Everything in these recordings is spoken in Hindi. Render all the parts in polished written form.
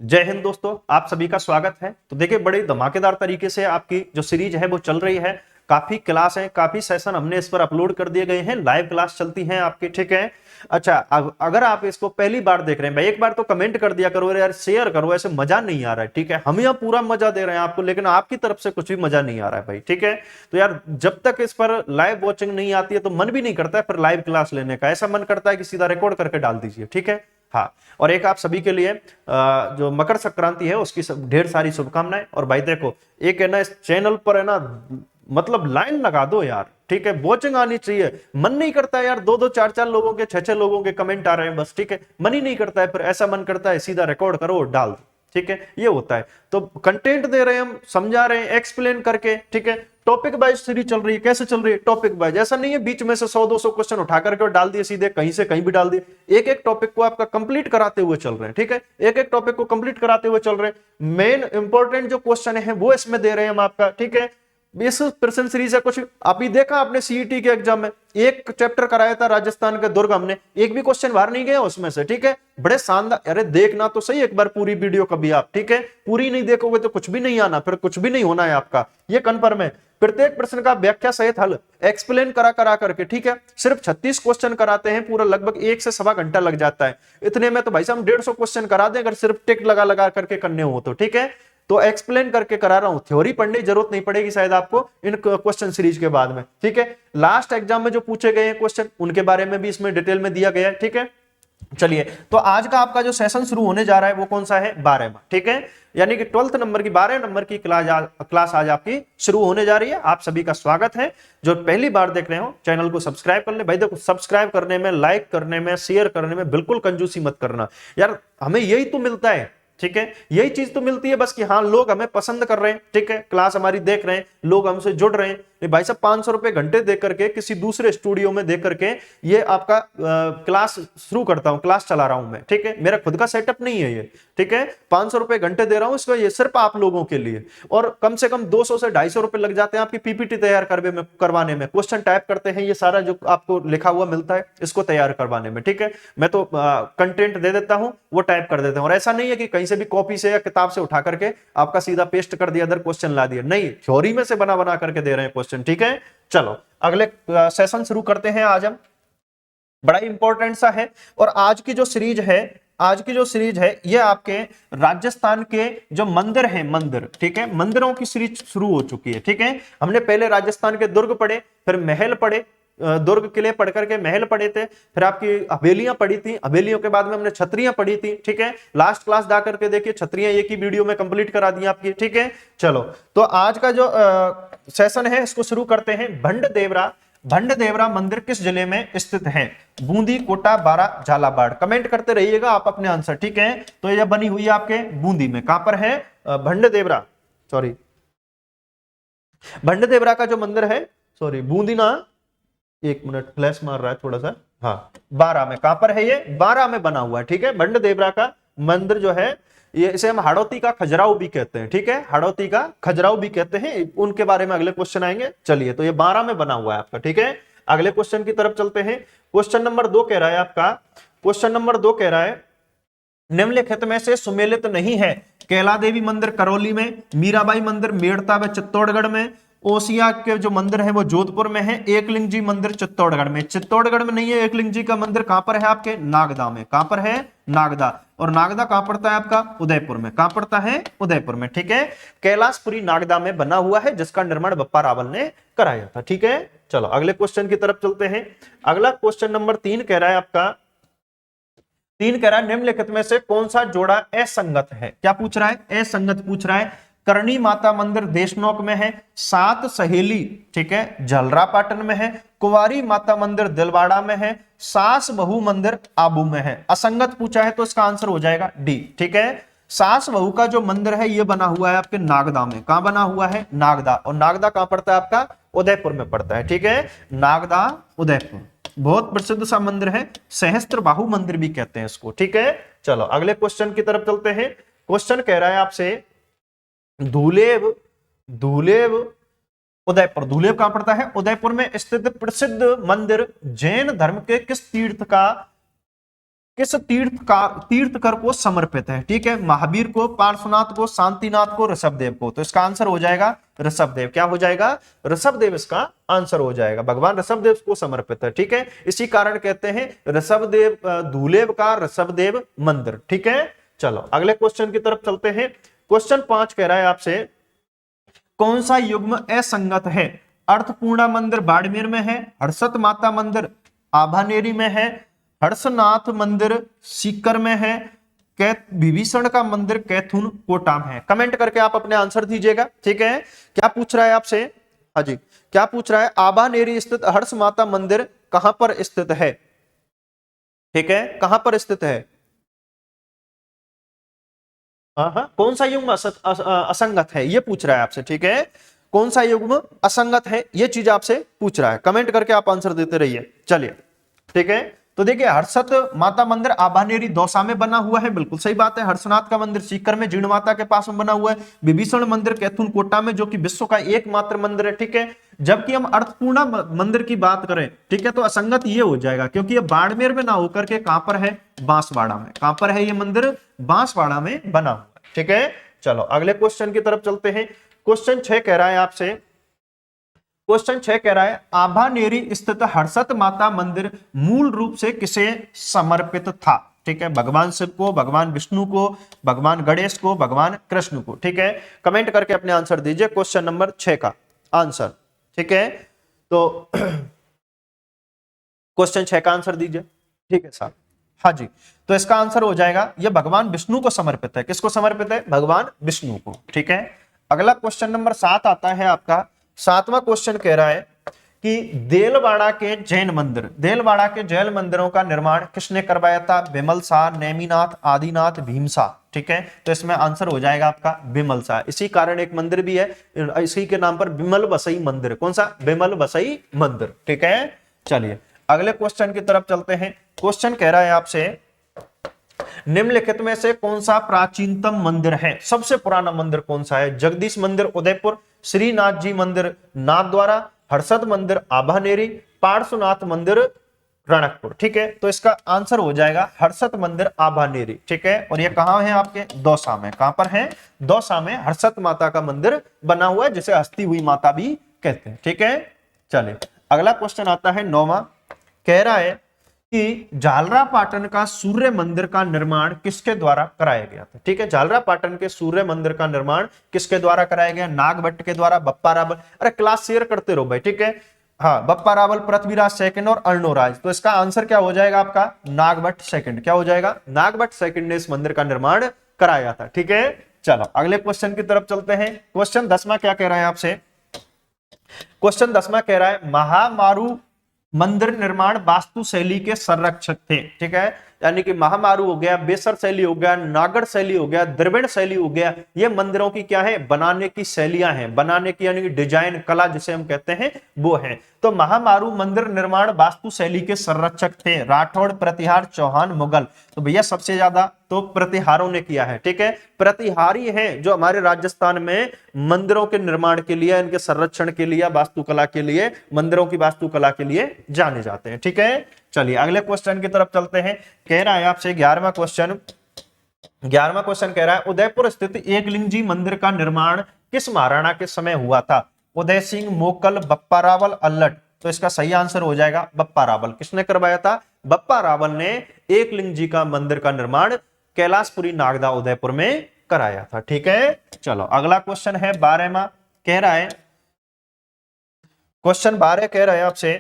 जय हिंद दोस्तों, आप सभी का स्वागत है। तो देखिए, बड़े धमाकेदार तरीके से आपकी जो सीरीज है वो चल रही है। काफी क्लास है, काफी सेशन हमने इस पर अपलोड कर दिए गए हैं। लाइव क्लास चलती हैं आपकी, ठीक है। अच्छा, अगर आप इसको पहली बार देख रहे हैं, भाई एक बार तो कमेंट कर दिया करो, यार शेयर करो, ऐसे मजा नहीं आ रहा है, ठीक है। हम यहाँ पूरा मजा दे रहे हैं आपको, लेकिन आपकी तरफ से कुछ भी मजा नहीं आ रहा है भाई, ठीक है। तो यार, जब तक इस पर लाइव वॉचिंग नहीं आती है तो मन भी नहीं करता है फिर लाइव क्लास लेने का। ऐसा मन करता है कि सीधा रिकॉर्ड करके डाल दीजिए, ठीक है। हाँ, और एक आप सभी के लिए जो मकर संक्रांति है उसकी ढेर सारी शुभकामनाएं। और भाई देखो, एक है ना इस चैनल पर है ना, मतलब लाइन लगा दो यार, ठीक है। वॉचिंग आनी चाहिए। मन नहीं करता है यार, दो दो चार चार लोगों के, छह छह लोगों के कमेंट आ रहे हैं बस, ठीक है। मन ही नहीं करता है, फिर ऐसा मन करता है सीधा रिकॉर्ड करो और डाल दो, ठीक है। ये होता है। तो कंटेंट दे रहे हैं हम, समझा रहे हैं एक्सप्लेन करके, ठीक है। टॉपिक वाइज सीरीज चल रही है। कैसे चल रही है? Topic wise. ऐसा नहीं है बीच में से 100-200 क्वेश्चन उठा करके और डाल दिए सीधे, कहीं से कहीं भी डाल दिए। एक एक टॉपिक को आपका कंप्लीट कराते हुए चल रहे हैं, ठीक है। एक एक टॉपिक को कंप्लीट कराते हुए चल रहे हैं। मेन इंपॉर्टेंट जो क्वेश्चन है वो इसमें दे रहे हैं हम आपका, ठीक है। इस प्रश्न सीरीज है कुछ अभी देखा आपने सीईटी के एग्जाम में, एक चैप्टर कराया था राजस्थान के दुर्ग, हमने एक भी क्वेश्चन बाहर नहीं गया उसमें से, ठीक है। बड़े शानदार। अरे देखना तो सही एक बार पूरी वीडियो कभी आप, ठीक है। पूरी नहीं देखोगे तो कुछ भी नहीं आना, फिर कुछ भी नहीं होना है आपका, ये कन्फर्म है। प्रत्येक प्रश्न का व्याख्या सहित हल एक्सप्लेन करा करा करके, ठीक है। सिर्फ 36 क्वेश्चन कराते हैं, पूरा लगभग 1 से 1.25 घंटा लग जाता है। इतने में तो भाई साहब 150 क्वेश्चन करा दें, अगर सिर्फ टिक लगा लगा करके करने हो तो, ठीक है। तो एक्सप्लेन करके करा रहा हूं, थ्योरी पढ़ने की जरूरत नहीं पड़ेगी शायद आपको इन क्वेश्चन सीरीज के बाद में, ठीक है। लास्ट एग्जाम में जो पूछे गए हैं क्वेश्चन, उनके बारे में भी इसमें डिटेल में दिया गया है, ठीक है। चलिए, तो आज का आपका जो सेशन शुरू होने जा रहा है वो कौन सा है? 12वां, ठीक है। यानी कि 12th नंबर की, 12 नंबर की क्लास आज आपकी शुरू होने जा रही है। आप सभी का स्वागत है। जो पहली बार देख रहे हो, चैनल को सब्सक्राइब कर ले भाई। देखो, सब्सक्राइब करने में, लाइक करने में, शेयर करने में बिल्कुल कंजूसी मत करना यार। हमें यही तो मिलता है, ठीक है। यही चीज तो मिलती है बस, कि हाँ लोग हमें पसंद कर रहे हैं, ठीक है। क्लास हमारी देख रहे हैं, लोग हमसे जुड़ रहे हैं। नहीं भाई साहब, 500 रुपए घंटे दे करके किसी दूसरे स्टूडियो में दे करके ये आपका क्लास शुरू करता हूं, क्लास चला रहा हूं मैं, ठीक है। मेरा खुद का सेटअप नहीं है ये, ठीक है। 500 रुपए घंटे दे रहा हूं इसको, ये सिर्फ आप लोगों के लिए। और कम से कम 200 से 250 रुपए लग जाते हैं आपकी पीपीटी तैयार करवाने में। क्वेश्चन टाइप करते हैं, ये सारा जो आपको लिखा हुआ मिलता है इसको तैयार करवाने में, ठीक है। मैं तो कंटेंट दे देता हूं, वो टाइप कर देता हूं। और ऐसा नहीं है कि कहीं से भी कॉपी से या किताब से उठा करके आपका सीधा पेस्ट कर दिया, इधर क्वेश्चन ला दिया, नहीं। थ्योरी में से बना बना करके दे रहे हैं क्वेश्चन, ठीक है। चलो, अगले सेशन शुरू करते हैं आज हम। बड़ा इंपॉर्टेंट सा है। और आज की जो सीरीज है ये आपके राजस्थान के जो मंदिर हैं, मंदिर, ठीक है, मंदिरों की सीरीज शुरू हो चुकी है, ठीक है। हमने पहले राजस्थान के दुर्ग पढ़े, फिर महल पढ़े, दुर्ग किले पढ़ करके महल पढ़े थे, फिर आपकी हवेलियां पढ़ी थी, हवेलियों के बाद में हमने छतरियां पढ़ी थी, ठीक है। लास्ट क्लास जा करके देखिए, छतरियां एक ही वीडियो में कंप्लीट करा दी आपकी, ठीक है। चलो, तो आज का जो सेशन है इसको शुरू करते हैं। भंड देवरा मंदिर किस जिले में स्थित है? बूंदी, कोटा, बारा, झालावाड़। कमेंट करते रहिएगा आप अपने आंसर, ठीक है। तो यह बनी हुई है आपके बूंदी में। कहां पर है? भंड देवरा, सॉरी, भंड देवरा का जो मंदिर है, सॉरी बूंदी ना, एक मिनट, फ्लैश मार रहा है थोड़ा सा। हाँ, बारा में। कहां पर है ये? बारा में बना हुआ है, ठीक है। भंड देवरा का मंदिर जो है, ये इसे हम हाड़ौती का खजुराहो भी कहते हैं, ठीक है। हाड़ौती का खजुराहो भी कहते हैं, उनके बारे में अगले क्वेश्चन आएंगे। चलिए, तो ये बारा में बना हुआ है आपका, ठीक है। अगले क्वेश्चन की तरफ चलते हैं। क्वेश्चन नंबर 2 कह रहा है आपका, क्वेश्चन नंबर 2 कह रहा है, निम्नलिखित में से सुमेलित नहीं है। कैला देवी मंदिर करौली में, मीराबाई मंदिर मेड़ता व चित्तौड़गढ़ में, ओसिया के जो मंदिर है वो जोधपुर में है, एकलिंग जी मंदिर चित्तौड़गढ़ में। चित्तौड़गढ़ में नहीं है एकलिंग जी का मंदिर, कहां पर है आपके? नागदा में। कहां पर है? नागदा। और नागदा कहां पड़ता है आपका? उदयपुर में। कहां पड़ता है? उदयपुर में, ठीक है। कैलाशपुरी नागदा में बना हुआ है, जिसका निर्माण बप्पा रावल ने कराया था, ठीक है। चलो, अगले क्वेश्चन की तरफ चलते हैं। अगला क्वेश्चन नंबर 3 कह रहा है आपका, 3 कह रहा है, निम्नलिखित में से कौन सा जोड़ा असंगत है? क्या पूछ रहा है? असंगत पूछ रहा है। करणी माता मंदिर देशनोक में है, सात सहेली, ठीक है, झलरापाटन में है, कुंवारी माता मंदिर दिलवाड़ा में है, सास बहू मंदिर आबू में है। असंगत पूछा है तो इसका आंसर हो जाएगा डी, ठीक है। सास बहू का जो मंदिर है ये बना हुआ है आपके नागदा में। कहां बना हुआ है? नागदा। और नागदा कहां पड़ता है आपका? उदयपुर में पड़ता है, ठीक है। नागदा, उदयपुर, बहुत प्रसिद्ध सा मंदिर है, सहस्त्र बाहु मंदिर भी कहते हैं इसको, ठीक है। चलो, अगले क्वेश्चन की तरफ चलते हैं। क्वेश्चन कह रहा है आपसे, धूलेव, धूलेव, उदयपुर। धूलेव कहां पड़ता है? उदयपुर में स्थित प्रसिद्ध मंदिर जैन धर्म के किस तीर्थ का किस तीर्थकर को समर्पित है? ठीक है, महावीर को, पार्श्वनाथ को, शांतिनाथ को, ऋषभदेव को। तो इसका आंसर हो जाएगा ऋषभदेव। क्या हो जाएगा? ऋषभदेव इसका आंसर हो जाएगा। भगवान ऋषभदेव को समर्पित है। ठीक है, इसी कारण कहते हैं ऋषभदेव धूलेव का ऋषभदेव मंदिर। ठीक है, चलो अगले क्वेश्चन की तरफ चलते हैं। क्वेश्चन 5 कह रहा है आपसे, कौन सा युग्म असंगत है? अर्थपूर्णा मंदिर बाड़मेर में है, हर्षत माता मंदिर आभानेरी में है, हर्षनाथ मंदिर सीकर में है, विभीषण का मंदिर कैथून कोटा में है। कमेंट करके आप अपने आंसर दीजिएगा। ठीक है, क्या पूछ रहा है आपसे? हाँ जी, क्या पूछ रहा है? आभानेरी स्थित हर्ष माता मंदिर कहां पर स्थित है? ठीक है, कहां पर स्थित है? हाँ, कौन सा युग्म असंगत है ये पूछ रहा है आपसे। ठीक है, कौन सा युग्म असंगत है ये चीज आपसे पूछ रहा है। कमेंट करके आप आंसर देते रहिए। चलिए, ठीक है, तो देखिए हर्षत माता मंदिर आभानेरी दौसा में बना हुआ है, बिल्कुल सही बात है। हर्षनाथ का मंदिर सीकर में जीर्ण माता के पास में बना हुआ है। विभीषण मंदिर कैथून कोटा में, जो कि विश्व का एकमात्र मंदिर है। ठीक है, जबकि हम अर्थपूर्णा मंदिर की बात करें, ठीक है, तो असंगत ये हो जाएगा क्योंकि ये बाड़मेर में ना होकर के कहां पर है? बांसवाड़ा में। कहां पर है ये मंदिर? बांसवाड़ा में बना हुआ है। ठीक है, चलो अगले क्वेश्चन की तरफ चलते हैं। क्वेश्चन 6 कह रहा है आपसे, क्वेश्चन 6 कह रहा है, आभानेरी स्थित हर्षत माता मंदिर मूल रूप से किसे समर्पित था? ठीक है, भगवान शिव को, भगवान विष्णु को, भगवान गणेश को, भगवान कृष्ण को। ठीक है, कमेंट करके अपने आंसर दीजिए क्वेश्चन नंबर 6 का आंसर। ठीक है, तो क्वेश्चन 6 का आंसर दीजिए। ठीक है साहब, हाँ जी, तो इसका आंसर हो जाएगा ये भगवान विष्णु को समर्पित है। किसको समर्पित है? भगवान विष्णु को। ठीक है, अगला क्वेश्चन नंबर 7 आता है आपका। 7वां क्वेश्चन कह रहा है कि देलवाड़ा के जैन मंदिर, देलवाड़ा के जैन मंदिरों का निर्माण किसने करवाया था? बिमल शाह, नेमिनाथ, आदिनाथ, भीमशाह। ठीक है, तो इसमें आंसर हो जाएगा आपका बिमल शाह। इसी कारण एक मंदिर भी है इसी के नाम पर, बिमल बसई मंदिर। कौन सा? बिमल बसई मंदिर। ठीक है, चलिए अगले क्वेश्चन की तरफ चलते हैं। क्वेश्चन कह रहा है आपसे, निम्नलिखित में से कौन सा प्राचीनतम मंदिर है? सबसे पुराना मंदिर कौन सा है? जगदीश मंदिर उदयपुर, श्रीनाथ जी मंदिर नाथद्वारा, हर्षद मंदिर आभानेरी, पार्श्वनाथ मंदिर रणकपुर। ठीक है, तो इसका आंसर हो जाएगा हर्षद मंदिर आभानेरी। ठीक है, और ये कहां है? आपके दौसा में। कहां पर है? दौसा में हर्षद माता का मंदिर बना हुआ है, जिसे हस्ती हुई माता भी कहते हैं। ठीक है, चलिए अगला क्वेश्चन आता है 9वां। कह रहा है कि झालरापाटन का सूर्य मंदिर का निर्माण किसके द्वारा कराया गया था? ठीक है, झालरापाटन के सूर्य मंदिर का निर्माण किसके द्वारा कराया गया? नागभट्ट के द्वारा, बप्पा रावल। अरे क्लास शेयर करते रहो भाई। ठीक है, हाँ, बप्पा रावल, पृथ्वीराज सेकंड और अर्णोराज। तो इसका आंसर क्या हो जाएगा आपका? नागभट्ट सेकंड। क्या हो जाएगा? नागभट्ट सेकंड ने इस मंदिर का निर्माण कराया था। ठीक है, चलो अगले क्वेश्चन की तरफ चलते हैं। क्वेश्चन 10वां क्या कह रहा है आपसे? क्वेश्चन 10वां कह रहा है, महामारू मंदिर निर्माण वास्तु शैली के संरक्षक थे। ठीक है, यानी कि महामारू हो गया, बेसर शैली हो गया, नागड़ शैली हो गया, द्रविड़ शैली हो गया, ये मंदिरों की क्या है? बनाने की शैलियां हैं, बनाने की यानी कि डिजाइन कला जिसे हम कहते हैं वो है। तो महामारू मंदिर निर्माण वास्तु शैली के संरक्षक थे राठौड़, प्रतिहार, चौहान, मुगल। तो भैया सबसे ज्यादा तो प्रतिहारों ने किया है। ठीक है, प्रतिहारी हैं जो हमारे राजस्थान में मंदिरों के निर्माण के लिए, इनके संरक्षण के लिए, वास्तुकला के लिए, मंदिरों की वास्तुकला के लिए जाने जाते हैं। ठीक है, चलिए अगले क्वेश्चन की तरफ चलते हैं। कह रहा है आपसे 11वां क्वेश्चन। 11वां क्वेश्चन कह रहा है, उदयपुर स्थित एकलिंगजी मंदिर का निर्माण किस महाराणा के समय हुआ था? उदय सिंह, मोकल, बप्पा रावल, अल्लट। तो इसका सही आंसर हो जाएगा बप्पा रावल। किसने करवाया था? बप्पा रावल ने एकलिंग जी का मंदिर का निर्माण कैलाशपुरी नागदा उदयपुर में कराया था। ठीक है, चलो अगला क्वेश्चन है 12वां। कह रहा है, क्वेश्चन 12 कह रहा है आपसे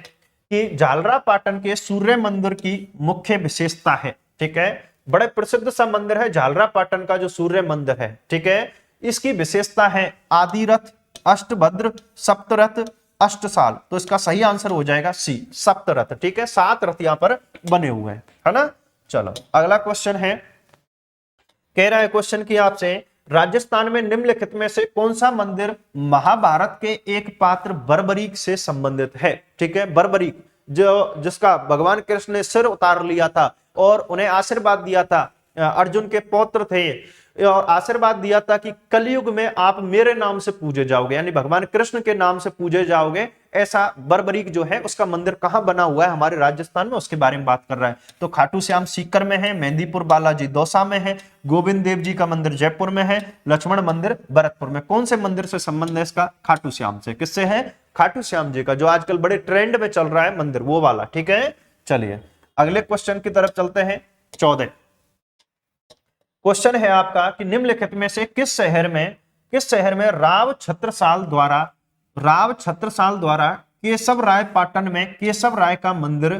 कि झालरापाटन के सूर्य मंदिर की मुख्य विशेषता है। ठीक है, बड़े प्रसिद्ध सा मंदिर है झालरापाटन का जो सूर्य मंदिर है। ठीक है, इसकी विशेषता है आदिरथ, अष्टभद्र, सप्तरथ, अष्टसाल। तो इसका सही आंसर हो जाएगा सी, सप्तरथ। ठीक है, 7 रथ यहां पर बने हुए हैं, है ना। चलो अगला क्वेश्चन है, कह रहा है क्वेश्चन की आपसे, राजस्थान में निम्नलिखित में से कौन सा मंदिर महाभारत के एक पात्र बर्बरीक से संबंधित है? ठीक है, बर्बरीक जो जिसका भगवान कृष्ण ने सिर उतार लिया था और उन्हें आशीर्वाद दिया था, अर्जुन के पौत्र थे, और आशीर्वाद दिया था कि कलयुग में आप मेरे नाम से पूजे जाओगे, यानी भगवान कृष्ण के नाम से पूजे जाओगे, ऐसा बर्बरीक जो है उसका मंदिर कहां बना हुआ है हमारे राजस्थान में, उसके बारे में बात कर रहा है। तो खाटू श्याम सीकर में है, मेहंदीपुर बालाजी दौसा में है, गोविंद देव जी का मंदिर जयपुर में है, लक्ष्मण मंदिर भरतपुर में। कौन से मंदिर से संबंध है इसका? खाटू श्याम से। किससे है? खाटू श्याम जी का, जो आजकल बड़े ट्रेंड में चल रहा है मंदिर, वो वाला। ठीक है, चलिए अगले क्वेश्चन की तरफ चलते हैं। 14 क्वेश्चन है आपका कि निम्नलिखित में से किस शहर में राव छत्रसाल द्वारा केशव राय पाटन में केशव राय का मंदिर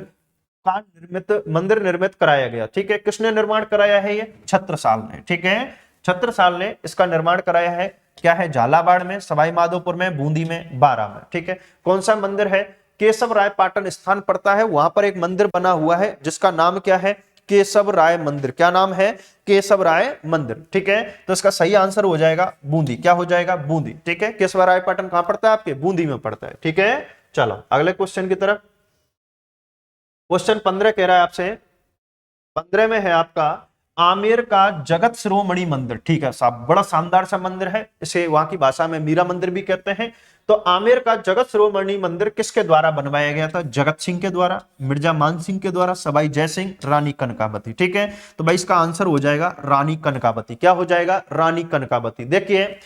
निर्मित कराया गया। ठीक है, किसने निर्माण कराया है? ये छत्रसाल ने। ठीक है, छत्रसाल ने इसका निर्माण कराया है। क्या है? झालावाड़ में, सवाई माधोपुर में, बूंदी में, बारा में। ठीक है, कौन सा मंदिर है? केशव राय पाटन स्थान पड़ता है, वहां पर एक मंदिर बना हुआ है जिसका नाम क्या है? केशव राय मंदिर। क्या नाम है? केशव राय मंदिर। ठीक है, तो इसका सही आंसर हो जाएगा बूंदी। क्या हो जाएगा? बूंदी। ठीक है, केशव राय पाटन कहां पड़ता है आपके? बूंदी में पड़ता है। ठीक है, चलो अगले क्वेश्चन की तरफ। क्वेश्चन 15 कह रहा है आपसे, 15 में है आपका आमेर का जगत शिरोमणि मंदिर। ठीक है साहब, बड़ा शानदार सा मंदिर है, इसे वहां की भाषा में मीरा मंदिर भी कहते हैं। तो आमेर का जगत शिरोमणि मंदिर किसके द्वारा बनवाया गया था? जगत सिंह के द्वारा, मिर्जा मान सिंह के द्वारा, सवाई जय सिंह, रानी कनकावती। ठीक है, तो भाई इसका आंसर हो जाएगा रानी कनकावती। क्या हो जाएगा? रानी कनकावती। देखिए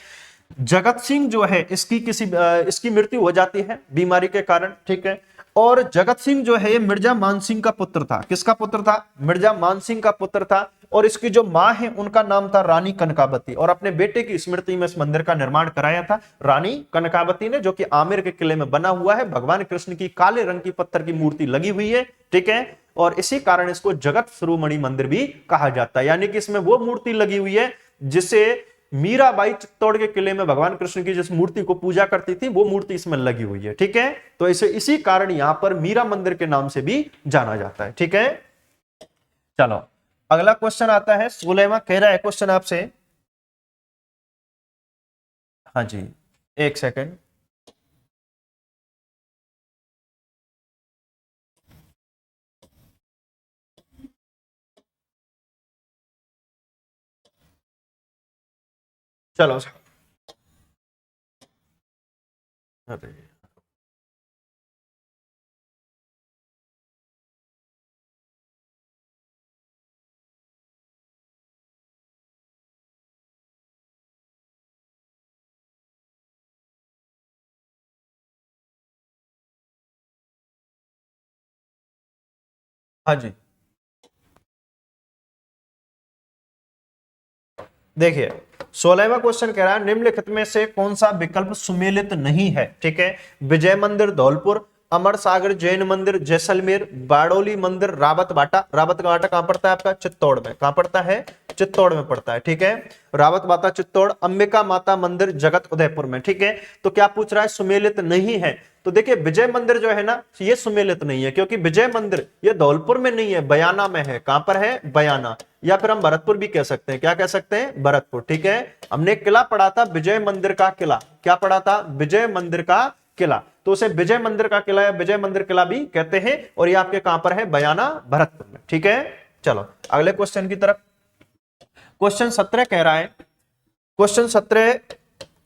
जगत सिंह जो है इसकी मृत्यु हो जाती है बीमारी के कारण। ठीक है, और जगत सिंह जो है ये मिर्जा मान सिंह का पुत्र था। किसका पुत्र था? मिर्जा मान सिंह का पुत्र था। और इसकी जो मां है उनका नाम था रानी कनकावती, और अपने बेटे की स्मृति में इस मंदिर का निर्माण कराया था रानी कनकावती ने, जो कि आमेर के किले में बना हुआ है। भगवान कृष्ण की काले रंग की पत्थर की मूर्ति लगी हुई है। ठीक है, और इसी कारण इसको जगत शिरोमणि मंदिर भी कहा जाता है, यानी कि इसमें वो मूर्ति लगी हुई है जिसे मीराबाई चित्तौड़ के किले में भगवान कृष्ण की जिस मूर्ति को पूजा करती थी वो मूर्ति इसमें लगी हुई है। ठीक है, तो इसी कारण यहां पर मीरा मंदिर के नाम से भी जाना जाता है। ठीक है, चलो अगला क्वेश्चन आता है। 16वां कह रहा है क्वेश्चन आपसे, हाँ जी एक सेकंड। चलो अरे हाँ जी, देखिए 16वां क्वेश्चन कह रहा है निम्नलिखित में से कौन सा विकल्प सुमेलित नहीं है? ठीक है, विजय मंदिर धौलपुर, अमर सागर जैन मंदिर जैसलमेर, बारडोली मंदिर रावत बाटा। रावत बाटा कहां पड़ता है आपका? चित्तौड़ में। कहां पड़ता है? चित्तौड़ में पड़ता है। ठीक है, रावत बाटा चित्तौड़, अंबिका माता मंदिर जगत उदयपुर में। ठीक है, तो क्या पूछ रहा है? सुमेलित नहीं है। तो देखिए विजय मंदिर जो है ना ये सुमेलित नहीं है, क्योंकि विजय मंदिर ये धौलपुर में नहीं है, बयाना में है। कहां पर है? बयाना, या फिर हम भरतपुर भी कह सकते हैं। क्या कह सकते हैं? भरतपुर। ठीक है, हमने किला पढ़ा था विजय मंदिर का किला। क्या पढ़ा था? विजय मंदिर का किला, तो उसे विजय मंदिर का किला या विजय मंदिर किला भी कहते हैं। और ये आपके कहां पर है? बयाना भरतपुर में। ठीक है, चलो अगले क्वेश्चन की तरफ। क्वेश्चन 17 कह रहा है, क्वेश्चन 17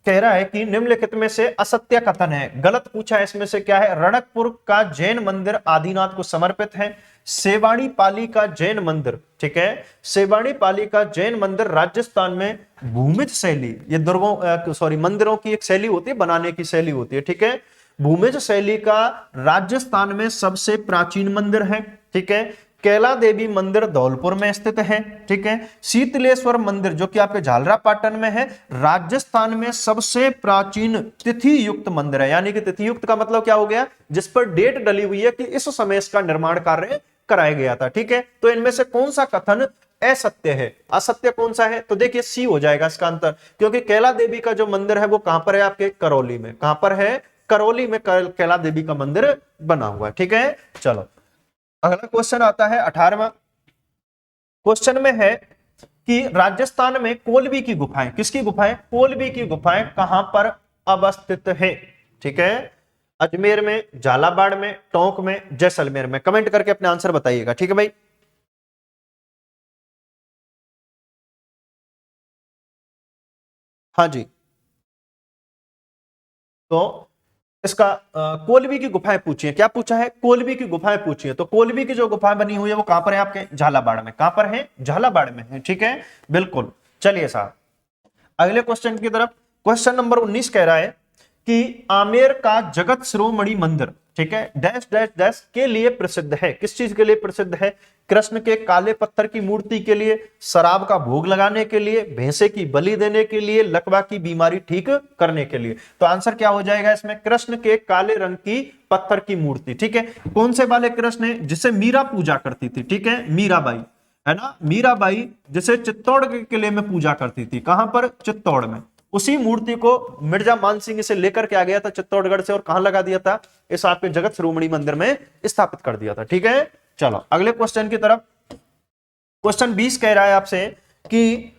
कह रहा है कि निम्नलिखित में से असत्य कथन है, गलत पूछा है। इसमें से क्या है? रणकपुर का जैन मंदिर आदिनाथ को समर्पित है। सेवाणी पाली का जैन मंदिर, ठीक है, सेवाणी पाली का जैन मंदिर राजस्थान में भूमिज शैली, ये दुर्गों सॉरी मंदिरों की एक शैली होती है, बनाने की शैली होती है। ठीक है, भूमिज शैली का राजस्थान में सबसे प्राचीन मंदिर है। ठीक है, कैला देवी मंदिर धौलपुर में स्थित है। ठीक है, शीतलेश्वर मंदिर जो कि आपके झालरा पाटन में है, राजस्थान में सबसे प्राचीन तिथि युक्त मंदिर है। यानी कि तिथि युक्त का मतलब क्या हो गया? जिस पर डेट डली हुई है कि इस समय इसका निर्माण कार्य कराया गया था। ठीक है, तो इनमें से कौन सा कथन असत्य है? असत्य कौन सा है? तो देखिए सी हो जाएगा इसका आंसर, क्योंकि कैला देवी का जो मंदिर है वो कहां पर है? आपके करौली में। कहां पर है? करौली में कैला देवी का मंदिर बना हुआ है। ठीक है, चलो अगला क्वेश्चन आता है 18वां। क्वेश्चन में है कि राजस्थान में कोलबी की गुफाएं, किसकी गुफाएं? कोलबी की गुफाएं कहां पर अवस्थित है? ठीक है, अजमेर में, झालावाड़ में, टोंक में, जैसलमेर में। कमेंट करके अपने आंसर बताइएगा। ठीक है भाई, हाँ जी। तो इसका कोलवी की गुफाएं पूछी है। क्या पूछा है? कोलवी की गुफाएं पूछी है। तो कोलवी की जो गुफाएं बनी हुई है वो कहां पर है आपके? झालावाड़ में। कहां पर है? झालावाड़ में है। ठीक है, बिल्कुल। चलिए साहब अगले क्वेश्चन की तरफ। क्वेश्चन नंबर 19 कह रहा है कि आमेर का जगत शिरोमणि मंदिर, ठीक है, डैश डैश डैश के लिए प्रसिद्ध है। किस चीज के लिए प्रसिद्ध है? कृष्ण के काले पत्थर की मूर्ति के लिए, शराब का भोग लगाने के लिए, भैंसे की बलि देने के लिए, लकवा की बीमारी ठीक करने के लिए। तो आंसर क्या हो जाएगा इसमें? कृष्ण के काले रंग की पत्थर की मूर्ति। ठीक है, कौन से वाले कृष्ण है? जिसे मीरा पूजा करती थी। ठीक है, मीराबाई, है ना, मीराबाई जिसे चित्तौड़ के किले में पूजा करती थी। कहां पर? चित्तौड़ में। उसी मूर्ति को मिर्जा मानसिंह से लेकर के आ गया था चित्तौड़गढ़ से और कहां लगा दिया था? इस आपके जगत शिरोमणि मंदिर में स्थापित कर दिया था। ठीक है, चलो अगले क्वेश्चन की तरफ। क्वेश्चन 20 कह रहा है आपसे कि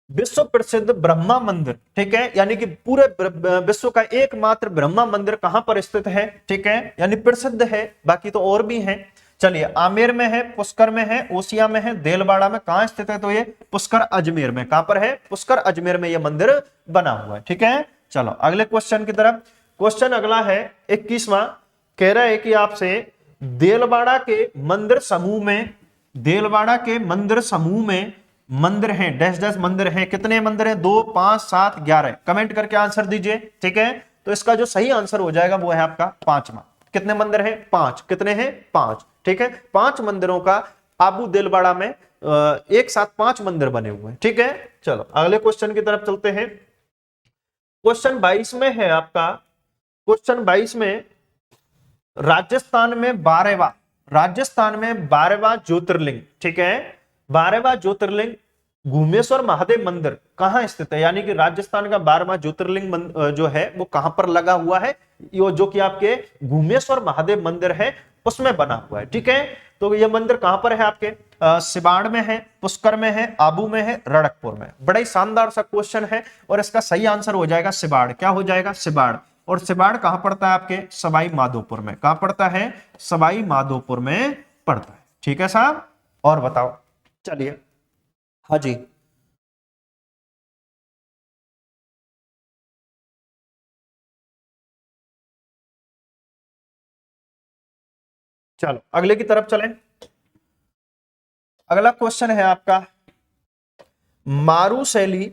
विश्व प्रसिद्ध ब्रह्मा मंदिर, ठीक है, यानी कि पूरे विश्व का एकमात्र ब्रह्मा मंदिर कहां पर स्थित है? ठीक है, यानी प्रसिद्ध है, बाकी तो और भी हैं। चलिए, आमेर में है, पुष्कर में है, ओसिया में है, देलवाड़ा में। कहां स्थित है? तो ये पुष्कर अजमेर में। कहां पर है? पुष्कर अजमेर में यह मंदिर बना हुआ है। ठीक है, चलो अगले क्वेश्चन की तरफ। क्वेश्चन अगला है 21वां, कह रहा है कि आपसे देलवाड़ा के मंदिर समूह में, देलवाड़ा के मंदिर समूह में मंदिर हैं, डैश डैश मंदिर हैं। कितने मंदिर हैं? 2, 5, 7, 11। कमेंट करके आंसर दीजिए। ठीक है, तो इसका जो सही आंसर हो जाएगा वो है आपका 5वां। कितने मंदिर हैं? 5। कितने हैं? 5। ठीक है, 5 मंदिरों का आबू देलवाड़ा में एक साथ 5 मंदिर बने हुए हैं। ठीक है, चलो अगले क्वेश्चन की तरफ चलते हैं। क्वेश्चन 22 में है आपका, क्वेश्चन 22 में राजस्थान में 12वां, राजस्थान में 12वां ज्योतिर्लिंग, ठीक है, 12वां ज्योतिर्लिंग घुमेश्वर महादेव मंदिर कहां स्थित है? यानी कि राजस्थान का 12वां ज्योतिर्लिंग जो है वो कहां पर लगा हुआ है? जो कि आपके घुमेश्वर महादेव मंदिर है उसमें बना हुआ है। ठीक है, तो यह मंदिर कहां पर है आपके? सिबाड़ में है, पुष्कर में है, आबू में है, रणकपुर में। बड़ा ही शानदार सा क्वेश्चन है और इसका सही आंसर हो जाएगा सिबाड़। क्या हो जाएगा? सिबाड़। और सिबाड़ कहां पड़ता है आपके? सवाई माधोपुर में। कहां पड़ता है? सवाई माधोपुर में पड़ता है। ठीक है साहब, और बताओ। चलिए, हाँ जी, चलो अगले की तरफ चलें। अगला क्वेश्चन है आपका मारू शैली,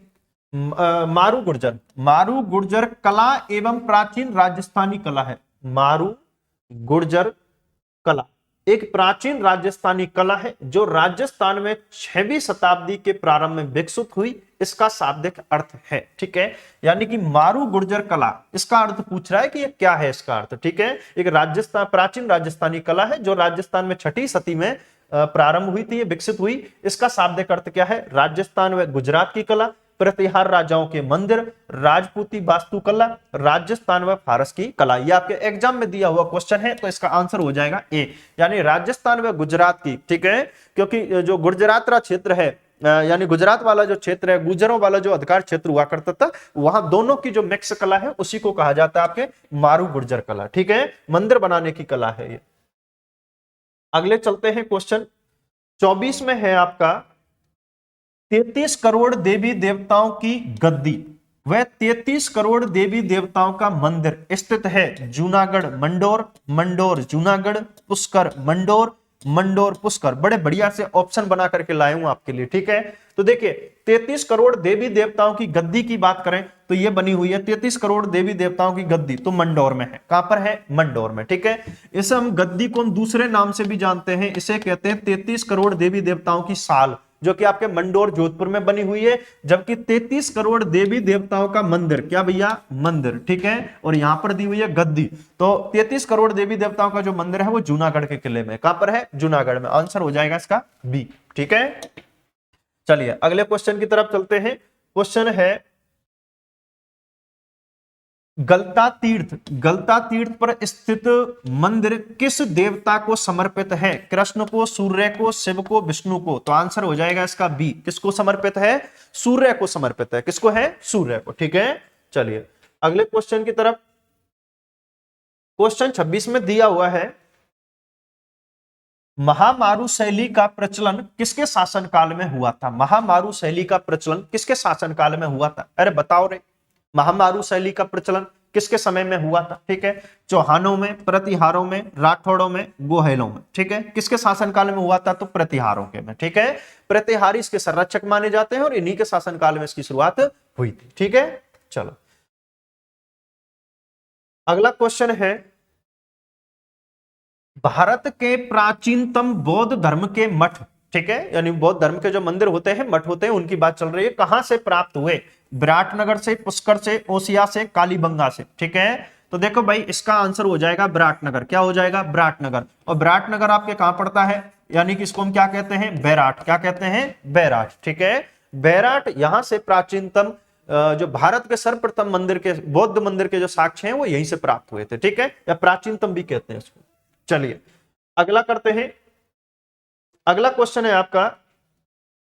मारू गुर्जर, मारू गुर्जर कला एवं प्राचीन राजस्थानी कला है। मारू गुर्जर कला एक प्राचीन राजस्थानी कला है जो राजस्थान में 6वीं शताब्दी के प्रारंभ में विकसित हुई। इसका शाब्दिक अर्थ है, ठीक है, यानी कि मारू गुर्जर कला, इसका अर्थ पूछ रहा है कि ये क्या है इसका अर्थ। ठीक है, एक राजस्थान प्राचीन राजस्थानी कला है जो राजस्थान में 6वीं सदी में प्रारंभ हुई थी, विकसित हुई। इसका शाब्दिक अर्थ क्या है? राजस्थान व गुजरात की कला, प्रतिहार राजाओं के मंदिर, राजपूती वास्तुकला, राजस्थान व फारस की कला। ये आपके एग्जाम में दिया हुआ क्वेश्चन है, तो इसका आंसर हो जाएगा ए, यानी राजस्थान व गुजरात की। ठीक है, क्योंकि जो गुजरात क्षेत्र है, यानी गुजरात वाला जो क्षेत्र है, गुजरों वाला जो अधिकार क्षेत्र हुआ करता था, वहां दोनों की जो मिक्स कला है उसी को कहा जाता है आपके मारू गुर्जर कला। ठीक है, मंदिर बनाने की कला है ये। अगले चलते हैं, क्वेश्चन 24 में है आपका 33 करोड़ देवी देवताओं की गद्दी वह 33 करोड़ देवी देवताओं का मंदिर स्थित है जूनागढ़ मंडोर, मंडोर जूनागढ़, पुष्कर मंडोर, मंडोर पुष्कर। बड़े बढ़िया से ऑप्शन बना करके लाए हूं आपके लिए। ठीक है, तो देखिए 33 करोड़ देवी देवताओं की गद्दी की बात करें तो यह बनी हुई है 33 करोड़ देवी देवताओं की गद्दी, तो मंडोर में है। कहां पर है? मंडोर में। ठीक है, इसे हम गद्दी को हम दूसरे नाम से भी जानते हैं, इसे कहते हैं 33 करोड़ देवी देवताओं की साल, जो कि आपके मंडोर जोधपुर में बनी हुई है। जबकि 33 करोड़ देवी देवताओं का मंदिर, क्या भैया? मंदिर। ठीक है, और यहां पर दी हुई है गद्दी। तो 33 करोड़ देवी देवताओं का जो मंदिर है वो जूनागढ़ के किले में। कहां पर है? जूनागढ़ में। आंसर हो जाएगा इसका बी। ठीक है, चलिए अगले क्वेश्चन की तरफ चलते हैं। क्वेश्चन है गलता तीर्थ, गलता तीर्थ पर स्थित मंदिर किस देवता को समर्पित है? कृष्ण को, सूर्य को, शिव को, विष्णु को। तो आंसर हो जाएगा इसका बी। किसको समर्पित है? सूर्य को समर्पित है। किसको है? सूर्य को। ठीक है, चलिए अगले क्वेश्चन की तरफ। क्वेश्चन 26 में दिया हुआ है महामारू शैली का प्रचलन किसके शासनकाल में हुआ था? महामारू शैली का प्रचलन किसके शासनकाल में हुआ था? अरे बताओ रे, महामारू शैली का प्रचलन किसके समय में हुआ था, ठीक है, चौहानों में, प्रतिहारों में, राठौड़ों में, गोहेलों में, ठीक है, किसके शासनकाल में हुआ था, तो प्रतिहारों के में, ठीक है, प्रतिहारी इसके संरक्षक माने जाते हैं और इन्हीं के शासनकाल में इसकी शुरुआत हुई थी, ठीक है। चलो अगला क्वेश्चन है, भारत के प्राचीनतम बौद्ध धर्म के मठ, ठीक है, यानी बौद्ध धर्म के जो मंदिर होते हैं, मठ होते हैं, उनकी बात चल रही है, कहां से प्राप्त हुए, विराटनगर से, पुष्कर से, ओसिया से, कालीबंगा से, ठीक है। तो देखो भाई इसका आंसर हो जाएगा विराटनगर, क्या हो जाएगा, विराटनगर। और विराटनगर आपके कहां पड़ता है, यानी कि इसको हम क्या कहते हैं, बैराट, क्या कहते हैं, बैराट, ठीक है। बैराट यहां से प्राचीनतम जो भारत के सर्वप्रथम मंदिर के, बौद्ध मंदिर के जो साक्ष्य हैं वो यहीं से प्राप्त हुए थे, ठीक है, या प्राचीनतम भी कहते हैं इसको। चलिए अगला करते हैं। अगला क्वेश्चन है आपका,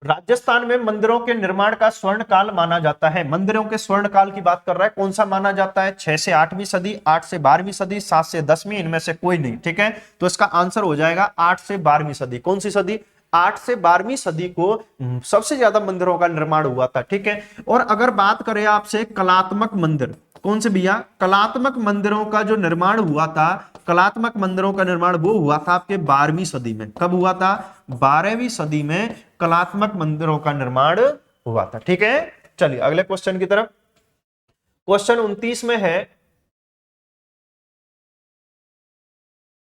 राजस्थान में मंदिरों के निर्माण का स्वर्ण काल माना जाता है, मंदिरों के स्वर्ण काल की बात कर रहा है, कौन सा माना जाता है, 6 से 8वीं सदी, 8 से 12वीं सदी, 7 से 10वीं, इनमें से कोई नहीं, ठीक है। तो इसका आंसर हो जाएगा 8 से 12वीं सदी। कौन सी सदी, 8 से 12वीं सदी को सबसे ज्यादा मंदिरों का निर्माण हुआ था, ठीक है। और अगर बात करें आपसे कलात्मक मंदिर, कौन से भैया, कलात्मक मंदिरों का जो निर्माण हुआ था, कलात्मक मंदिरों का निर्माण वो हुआ था आपके 12वीं सदी में। कब हुआ था, 12वीं सदी में कलात्मक मंदिरों का निर्माण हुआ था, ठीक है। चलिए अगले क्वेश्चन की तरफ। क्वेश्चन 29 में है,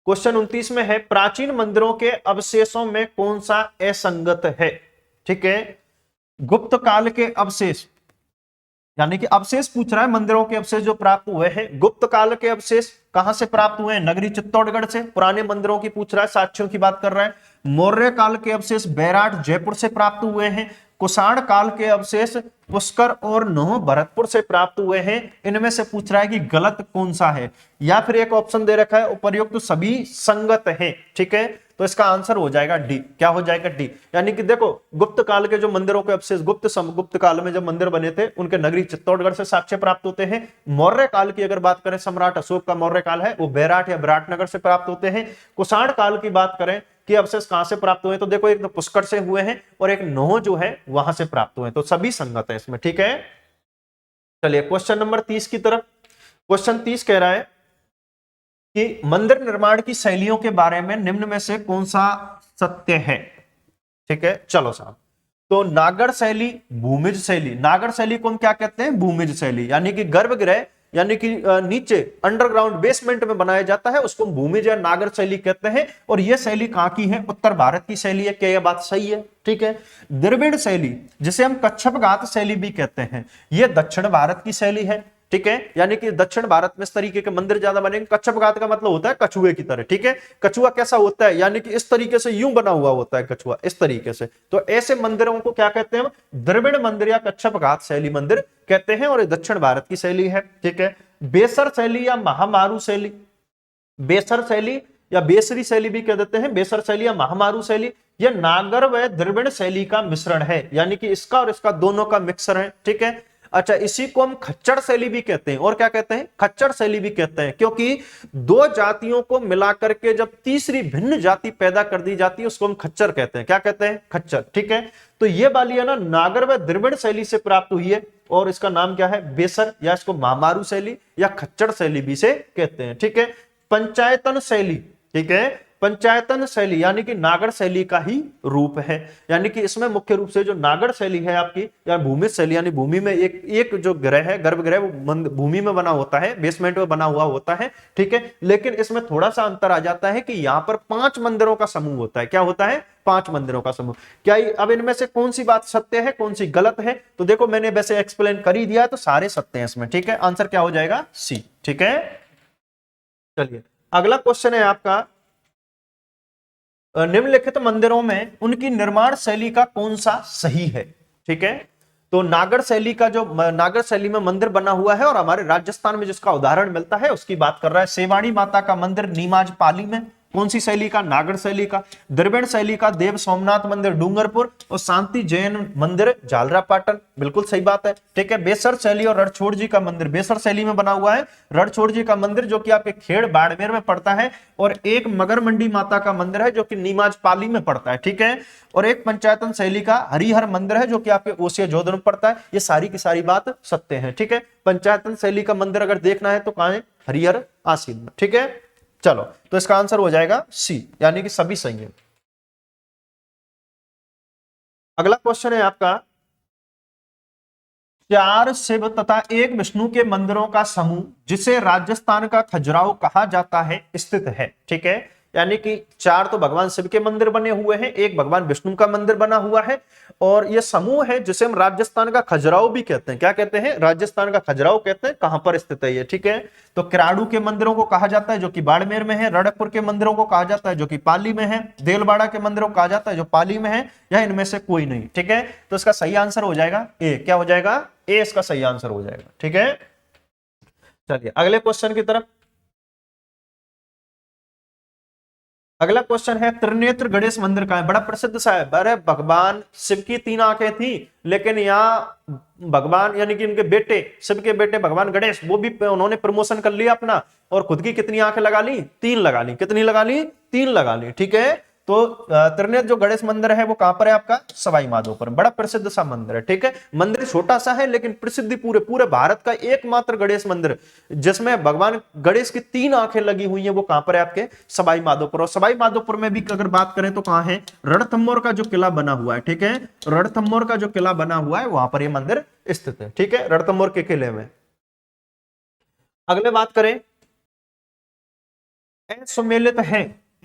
क्वेश्चन 29 में है, प्राचीन मंदिरों के अवशेषों में कौन सा असंगत है, ठीक है। गुप्त काल के अवशेष, यानी कि अवशेष पूछ रहा है, मंदिरों के अवशेष जो प्राप्त हुए हैं, गुप्त काल के अवशेष कहां से प्राप्त हुए हैं, नगरी चित्तौड़गढ़ से, पुराने मंदिरों की पूछ रहा है, साक्ष्यों की बात कर रहा है। मौर्य काल के अवशेष बैराट जयपुर से प्राप्त हुए हैं। कुषाण काल के अवशेष पुष्कर और नोह भरतपुर से प्राप्त हुए हैं। इनमें से पूछ रहा है कि गलत कौन सा है, या फिर एक ऑप्शन दे रखा है उपर्युक्त सभी संगत हैं, ठीक है। तो इसका आंसर हो जाएगा डी, क्या हो जाएगा, डी। यानी कि देखो गुप्त काल के जो मंदिरों के अवशेष, गुप्त काल में जब मंदिर बने थे उनके नगरी चित्तौड़गढ़ से साक्ष्य प्राप्त होते हैं। मौर्य काल की अगर बात करें, सम्राट अशोक का मौर्य काल है, वो बैराट या विराटनगर से प्राप्त होते हैं। कुषाण काल की बात करें कि अवशेष कहां से प्राप्त हुए, तो देखो एक तो पुष्कर से हुए हैं और एक नोह जो है वहां से प्राप्त हुए हैं, तो सभी संगत है इसमें, ठीक है। चलिए क्वेश्चन नंबर 30 की तरफ। क्वेश्चन 30 कह रहा है कि मंदिर निर्माण की शैलियों के बारे में निम्न में से कौन सा सत्य है, ठीक है। चलो साहब, तो नागर शैली, भूमिज शैली, नागर शैली को हम क्या कहते हैं, भूमिज शैली, यानी कि गर्भगृह, यानी कि नीचे अंडरग्राउंड बेसमेंट में बनाया जाता है, उसको भूमिज या नागर शैली कहते हैं। और यह शैली कहां की है, उत्तर भारत की शैली है, क्या यह बात सही है, ठीक है। द्रविड़ शैली, जिसे हम कच्छप घात शैली भी कहते हैं, यह दक्षिण भारत की शैली है, ठीक है। यानी कि दक्षिण भारत में इस तरीके के मंदिर ज्यादा बनेंगे। कच्छप घात का मतलब होता है कछुए की तरह, ठीक है। कछुआ कैसा होता है, यानी कि इस तरीके से यूं बना हुआ होता है कछुआ, इस तरीके से। तो ऐसे मंदिरों को क्या कहते हैं, द्रविड़ मंदिर या कच्छप घात शैली मंदिर कहते हैं, और ये दक्षिण भारत की शैली है, ठीक है। बेसर शैली या महामारू शैली, बेसर शैली या बेसरी शैली भी कह देते हैं, बेसर शैली या महामारू शैली, यह नागर व द्रविड़ शैली का मिश्रण है, यानी कि इसका और इसका दोनों का मिक्सर है, ठीक है। अच्छा, इसी को हम खच्चर शैली भी कहते हैं, और क्या कहते हैं, खच्चर शैली भी कहते हैं, क्योंकि दो जातियों को मिलाकर के जब तीसरी भिन्न जाति पैदा कर दी जाती है उसको हम खच्चर कहते हैं, क्या कहते हैं, खच्चर, ठीक है। तो ये वाली है ना नागर व द्रविड़ शैली से प्राप्त हुई है, और इसका नाम क्या है, बेसर, या इसको महामारू शैली या खच्चर शैली भी से कहते हैं, ठीक है। पंचायतन शैली, ठीक है, पंचायतन शैली यानी कि नागर शैली का ही रूप है, यानी कि इसमें मुख्य रूप से जो नागर शैली है आपकी, या भूमि शैली, यानी भूमि में एक जो ग्रह है, गर्भगृह, वो भूमि में बना होता है, बेसमेंट में बना हुआ होता है, ठीक है। लेकिन इसमें थोड़ा सा अंतर आ जाता है कि यहां पर 5 मंदिरों का समूह होता है, क्या होता है, 5 मंदिरों का समूह। क्या अब इनमें से कौन सी बात सत्य है, कौन सी गलत है, तो देखो मैंने वैसे एक्सप्लेन कर ही दिया, तो सारे सत्य हैं इसमें, ठीक है। आंसर क्या हो जाएगा, सी, ठीक है। चलिए अगला क्वेश्चन है आपका, निम्नलिखित मंदिरों में उनकी निर्माण शैली का कौन सा सही है, ठीक है। तो नागर शैली का, जो नागर शैली में मंदिर बना हुआ है और हमारे राजस्थान में जिसका उदाहरण मिलता है उसकी बात कर रहा है। सेवाणी माता का मंदिर नीमाज पाली में, कौन सी शैली का? नागढ़ शैली का। द्रविड़ शैली का देव सोमनाथ मंदिर डूंगरपुर और शांति जैन मंदिर झालरा पाटन, बिल्कुल सही बात है। ठीक है, बेसर शैली और रणछोड़ जी का मंदिर, बेसर शैली में बना हुआ है रणछोड़ जी का मंदिर, जो कि आपके खेड़ बाड़मेर में पड़ता है। और एक मगर मंडी माता का मंदिर है जो कि नीमाज पाली में पड़ता है। ठीक है, और एक पंचायतन शैली का हरिहर मंदिर है जो कि आपके ओसिया जोधपुर में पड़ता है। ये सारी की सारी बात सत्य है। ठीक है, पंचायतन शैली का मंदिर अगर देखना है तो कहां है? हरिहर आसीन में। ठीक है, चलो तो इसका आंसर हो जाएगा सी, यानी कि सभी सही है। अगला क्वेश्चन है आपका, 4 शिव तथा 1 विष्णु के मंदिरों का समूह जिसे राजस्थान का खजुराहो कहा जाता है स्थित है। ठीक है, यानी कि 4 तो भगवान शिव के मंदिर बने हुए हैं, 1 भगवान विष्णु का मंदिर बना हुआ है, और यह समूह है जिसे हम राजस्थान का खजुराहो भी कहते हैं। क्या कहते हैं? राजस्थान का खजुराहो कहते हैं। कहां पर स्थित है ये? ठीक है, तो किराड़ू के मंदिरों को कहा जाता है जो कि बाड़मेर में है, रणकपुर के मंदिरों को कहा जाता है जो कि पाली में है, देलवाड़ा के मंदिरों को कहा जाता है जो पाली में है, या इनमें से कोई नहीं। ठीक है, तो इसका सही आंसर हो जाएगा ए। क्या हो जाएगा? ए इसका सही आंसर हो जाएगा। ठीक है, चलिए अगले क्वेश्चन की तरफ। अगला क्वेश्चन है, त्रिनेत्र गणेश मंदिर का है? बड़ा प्रसिद्ध सा है। अरे भगवान शिव की 3 आंखें थी, लेकिन यहाँ भगवान यानी कि उनके बेटे, शिव के बेटे भगवान गणेश, वो भी उन्होंने प्रमोशन कर लिया अपना, और खुद की कितनी आंखें लगा ली? 3 लगा ली। कितनी लगा ली? 3 लगा ली। ठीक है, तो त्रिनेत्र जो गणेश मंदिर है वो कहां पर है आपका? सवाई माधोपुर। बड़ा प्रसिद्ध सा मंदिर है। ठीक है, मंदिर छोटा सा है लेकिन प्रसिद्धि पूरे पूरे भारत का एकमात्र गणेश मंदिर जिसमें भगवान गणेश की 3 आंखें लगी हुई हैं, वो कहां पर है? आपके सवाई माधोपुर। और सवाई माधोपुर में भी अगर बात करें तो कहां है? रणथंभौर का जो किला बना हुआ है। ठीक है, रणथंभौर का जो किला बना हुआ है वहां पर यह मंदिर स्थित है। ठीक है, रणथंभौर के किले में। अगले बात करें,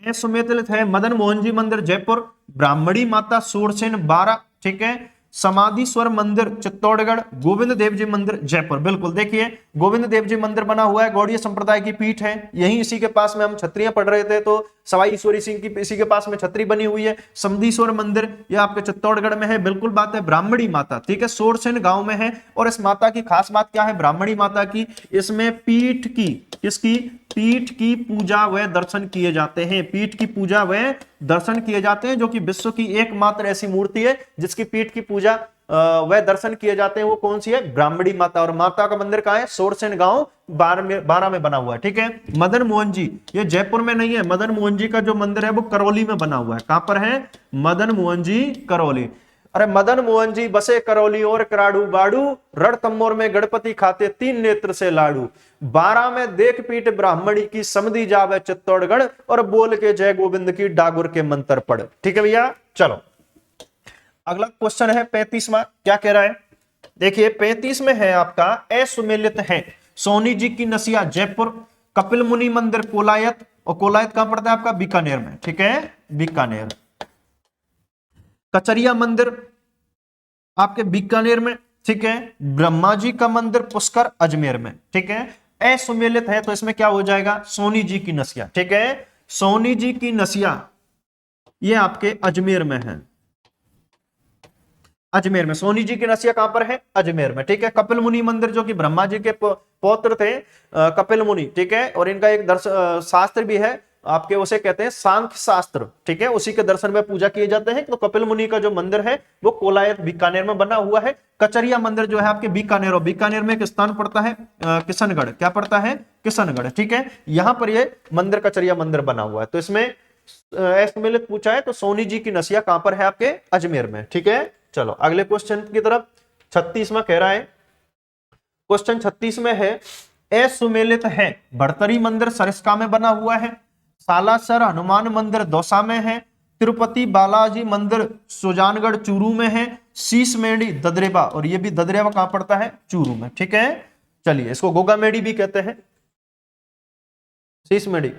सुमेलित है मदन मोहन जी मंदिर जयपुर, ब्राह्मणी माता सूरसेन 12। ठीक है, समाधीश्वर मंदिर चित्तौड़गढ़, गोविंद देव जी मंदिर जयपुर। बिल्कुल, देखिए गोविंद देव जी मंदिर बना हुआ है, गौड़ीय संप्रदाय की पीठ है, यही इसी के पास में हम छत्रियां पढ़ रहे थे, तो सवाई ईश्वरी सिंह की इसी के पास में छतरी बनी हुई है। समधीश्वर मंदिर ये आपके चित्तौड़गढ़ में है। बिल्कुल बात है, ब्राह्मणी माता, ठीक है, सोरसेन गांव में है। और इस माता की खास बात क्या है? ब्राह्मणी माता की, इसमें पीठ की, किसकी? पीठ की पूजा व दर्शन किए जाते हैं। पीठ की पूजा व दर्शन किए जाते हैं, जो कि विश्व की एकमात्र ऐसी मूर्ति है जिसकी पीठ की पूजा व दर्शन किए जाते हैं। वो कौन सी है? ब्राह्मणी माता। और माता का मंदिर कहां है? सोरसेन गांव 12 में बना हुआ है। ठीक है, मदन मोहन जी, ये जयपुर में नहीं है, मदन मोहन जी का जो मंदिर है वो करौली में बना हुआ है। कहां पर है? मदन मोहन जी करौली। अरे मदन मोहन जी बसे करौली और कराड़ू बाड़ू, रणथंभौर में गणपति खाते 3 नेत्र से लाड़ू, 12 में देख पीठ ब्राह्मणी की, समधी जावे चित्तौड़गढ़, और बोल के जय गोविंद की डागुर के मंत्र पढ़। ठीक है भैया, चलो अगला क्वेश्चन है 35वां। क्या कह रहा है? देखिए 35 में है आपका, असुमेलित है सोनी जी की नसिया जयपुर, कपिल मुनि मंदिर कोलायत, और कोलायत कहां पड़ता है आपका? बीकानेर में। ठीक है, बीकानेर। कचरिया मंदिर आपके बीकानेर में। ठीक है, ब्रह्मा जी का मंदिर पुष्कर अजमेर में। ठीक है, असुमेलित है तो इसमें क्या हो जाएगा? सोनी जी की नसिया। ठीक है, सोनी जी की नसिया ये आपके अजमेर में है। अजमेर में सोनी जी की नसिया कहां पर है? अजमेर में। ठीक है, कपिल मुनि मंदिर जो कि ब्रह्मा जी के पौत्र थे कपिल मुनि। ठीक है, और इनका एक शास्त्र भी है आपके, उसे कहते हैं सांख्य शास्त्र। ठीक है, उसी के दर्शन में पूजा किए जाते हैं। तो कपिल मुनि का जो मंदिर है वो कोलायत बीकानेर में बना हुआ है। कचरिया मंदिर जो है आपके बीकानेर, और बीकानेर में एक स्थान पड़ता है किशनगढ़। क्या पड़ता है? किशनगढ़। ठीक है, यहां पर ये मंदिर कचरिया मंदिर बना हुआ है। तो इसमें असुमेलित पूछा है तो सोनी जी की नसिया कहां पर है? आपके अजमेर में। ठीक है, चलो अगले क्वेश्चन की तरफ। 36वां कह रहा है, क्वेश्चन 36 में है, असुमेलित है भड़तरी मंदिर सरिस्का में बना हुआ है, सालासर हनुमान मंदिर दौसा में है, तिरुपति बालाजी मंदिर सुजानगढ़ चूरू में है, शीशमेड़ी ददरेवा, और ये भी ददरेवा कहां पड़ता है? चूरू में। ठीक है, चलिए इसको गोगामेड़ी भी कहते हैं, शीशमेड़ी।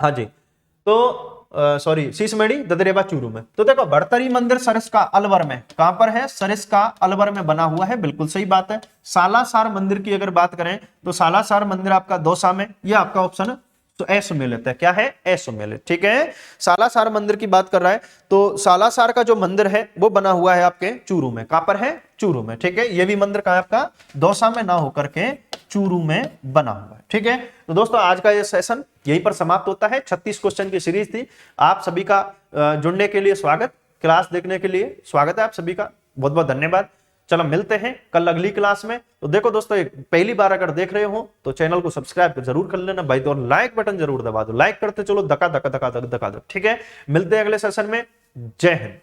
हाँ जी, तो सॉरी शीशमेड़ी ददरेवा चूरू में। तो देखो भड़तरी मंदिर सरिस्का अलवर में, कहां पर है? सरिस्का अलवर में बना हुआ है। बिल्कुल सही बात है। सालासर मंदिर की अगर बात करें तो सालासर मंदिर आपका दौसा में, यह आपका ऑप्शन तो असुमेलित है। क्या है? असुमेलित। ठीक है, सालासर मंदिर की बात कर रहा है तो सालासर का जो मंदिर है वो बना हुआ है आपके चूरू में। कहां पर है? चूरू में। ठीक है, ये भी मंदिर कहां है आपका? दौसा में ना होकर के चूरू में बना हुआ है। ठीक है, तो दोस्तों आज का ये सेशन यहीं पर समाप्त होता है। 36 क्वेश्चन की सीरीज थी। आप सभी का जुड़ने के लिए स्वागत, क्लास देखने के लिए स्वागत है आप सभी का, बहुत बहुत धन्यवाद। चलो मिलते हैं कल अगली क्लास में। तो देखो दोस्तों, पहली बार अगर देख रहे हो तो चैनल को सब्सक्राइब जरूर कर लेना भाई, तो और लाइक बटन जरूर दबा दो, लाइक करते चलो धका धका धका धक धका धक। ठीक है, मिलते हैं अगले सेशन में। जय हिंद।